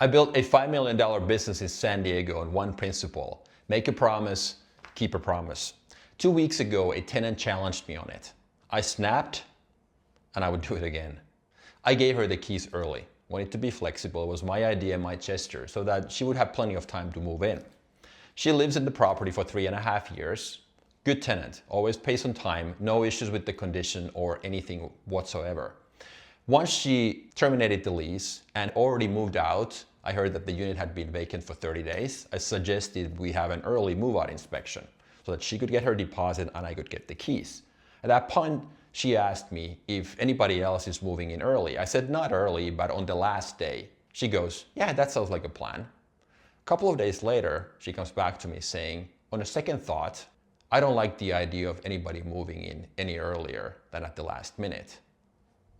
I built a $5 million business in San Diego on one principle: make a promise, keep a promise. 2 weeks ago, a tenant challenged me on it. I snapped, and I would do it again. I gave her the keys early. Wanted to be flexible. It was my idea, my gesture, so that she would have plenty of time to move in. She lives in the property for 3.5 years. Good tenant, always pays on time, no issues with the condition or anything whatsoever. Once she terminated the lease and already moved out, I heard that the unit had been vacant for 30 days. I suggested we have an early move-out inspection so that she could get her deposit and I could get the keys. At that point, she asked me if anybody else is moving in early. I said not early, but on the last day. She goes, yeah, that sounds like a plan. A couple of days later, she comes back to me saying, on a second thought, I don't like the idea of anybody moving in any earlier than at the last minute.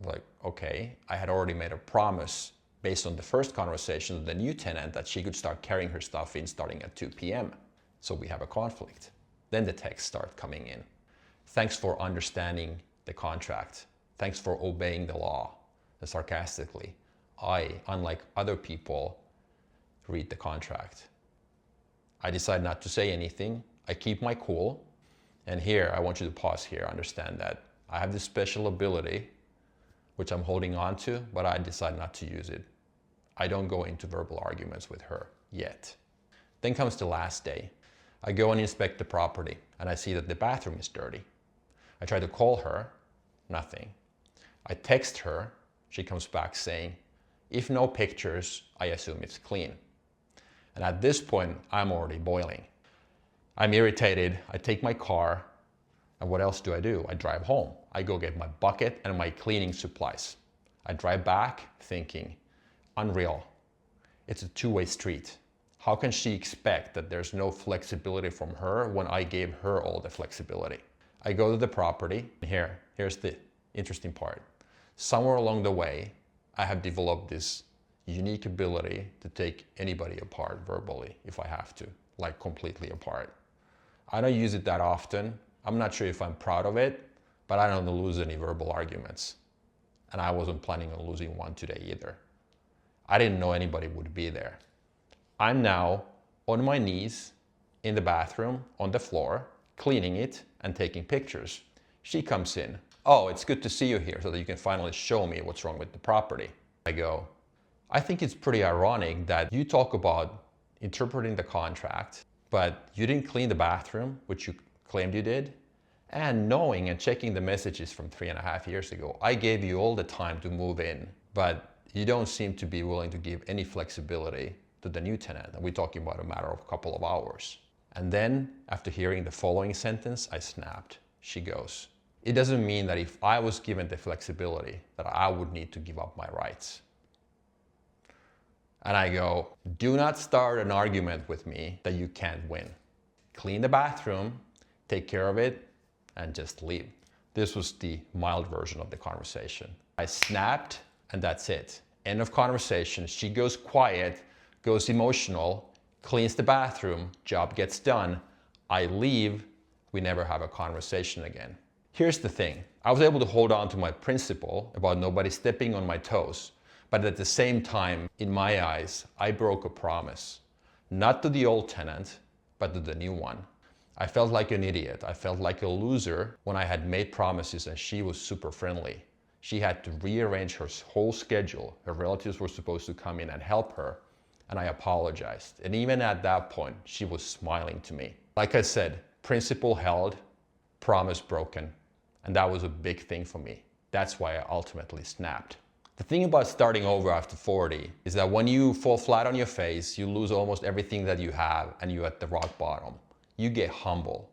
Like, okay, I had already made a promise based on the first conversation with the new tenant that she could start carrying her stuff in starting at 2 p.m. So we have a conflict. Then the texts start coming in. Thanks for understanding the contract. Thanks for obeying the law. And sarcastically, I, unlike other people, read the contract. I decide not to say anything. I keep my cool. And here, I want you to pause here, understand that I have this special ability which I'm holding on to, but I decide not to use it. I don't go into verbal arguments with her yet. Then comes the last day. I go and inspect the property and I see that the bathroom is dirty. I try to call her, nothing. I text her, she comes back saying, if no pictures, I assume it's clean. And at this point, I'm already boiling. I'm irritated, I take my car, and what else do? I drive home. I go get my bucket and my cleaning supplies. I drive back thinking, unreal. It's a two-way street. How can she expect that there's no flexibility from her when I gave her all the flexibility? I go to the property. Here's the interesting part. Somewhere along the way, I have developed this unique ability to take anybody apart verbally if I have to, like completely apart. I don't use it that often. I'm not sure if I'm proud of it, but I don't lose any verbal arguments. And I wasn't planning on losing one today either. I didn't know anybody would be there. I'm now on my knees in the bathroom, on the floor, cleaning it and taking pictures. She comes in. Oh, it's good to see you here so that you can finally show me what's wrong with the property. I go, I think it's pretty ironic that you talk about interpreting the contract, but you didn't clean the bathroom, which you claimed you did, and knowing and checking the messages from 3.5 years ago. I gave you all the time to move in, but you don't seem to be willing to give any flexibility to the new tenant. And we're talking about a matter of a couple of hours. And then, after hearing the following sentence, I snapped. She goes, it doesn't mean that if I was given the flexibility that I would need to give up my rights. And I go, do not start an argument with me that you can't win. Clean the bathroom, take care of it, and just leave. This was the mild version of the conversation. I snapped, and that's it. End of conversation. She goes quiet, goes emotional, cleans the bathroom, job gets done. I leave, we never have a conversation again. Here's the thing. I was able to hold on to my principle about nobody stepping on my toes, but at the same time, in my eyes, I broke a promise. Not to the old tenant, but to the new one. I felt like an idiot. I felt like a loser when I had made promises and she was super friendly. She had to rearrange her whole schedule. Her relatives were supposed to come in and help her, and I apologized. And even at that point, she was smiling to me. Like I said, principle held, promise broken, and that was a big thing for me. That's why I ultimately snapped. The thing about starting over after 40 is that when you fall flat on your face, you lose almost everything that you have and you're at the rock bottom. You get humble.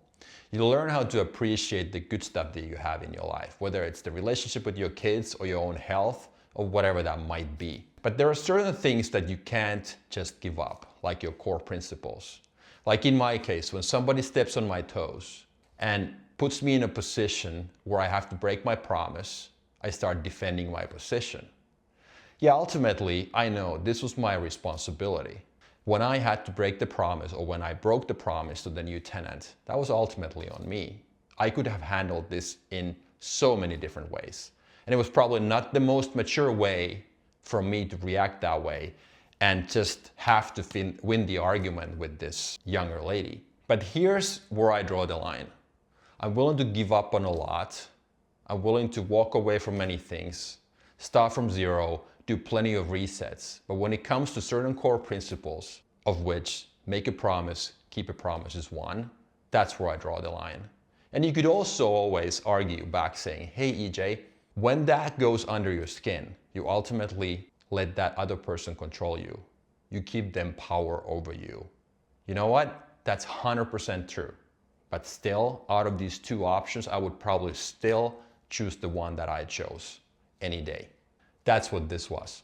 You learn how to appreciate the good stuff that you have in your life, whether it's the relationship with your kids or your own health or whatever that might be. But there are certain things that you can't just give up, like your core principles. Like in my case, when somebody steps on my toes and puts me in a position where I have to break my promise, I start defending my position. Yeah, ultimately, I know this was my responsibility. When I had to break the promise or when I broke the promise to the new tenant, that was ultimately on me. I could have handled this in so many different ways. And it was probably not the most mature way for me to react that way. and just have to win the argument with this younger lady. But here's where I draw the line. I'm willing to give up on a lot. I'm willing to walk away from many things, start from zero, do plenty of resets. But when it comes to certain core principles, of which make a promise, keep a promise is one, that's where I draw the line. And you could also always argue back saying, hey EJ, when that goes under your skin, you ultimately let that other person control you. You keep them power over you. You know what? That's 100% true. But still, out of these two options, I would probably still choose the one that I chose any day. That's what this was.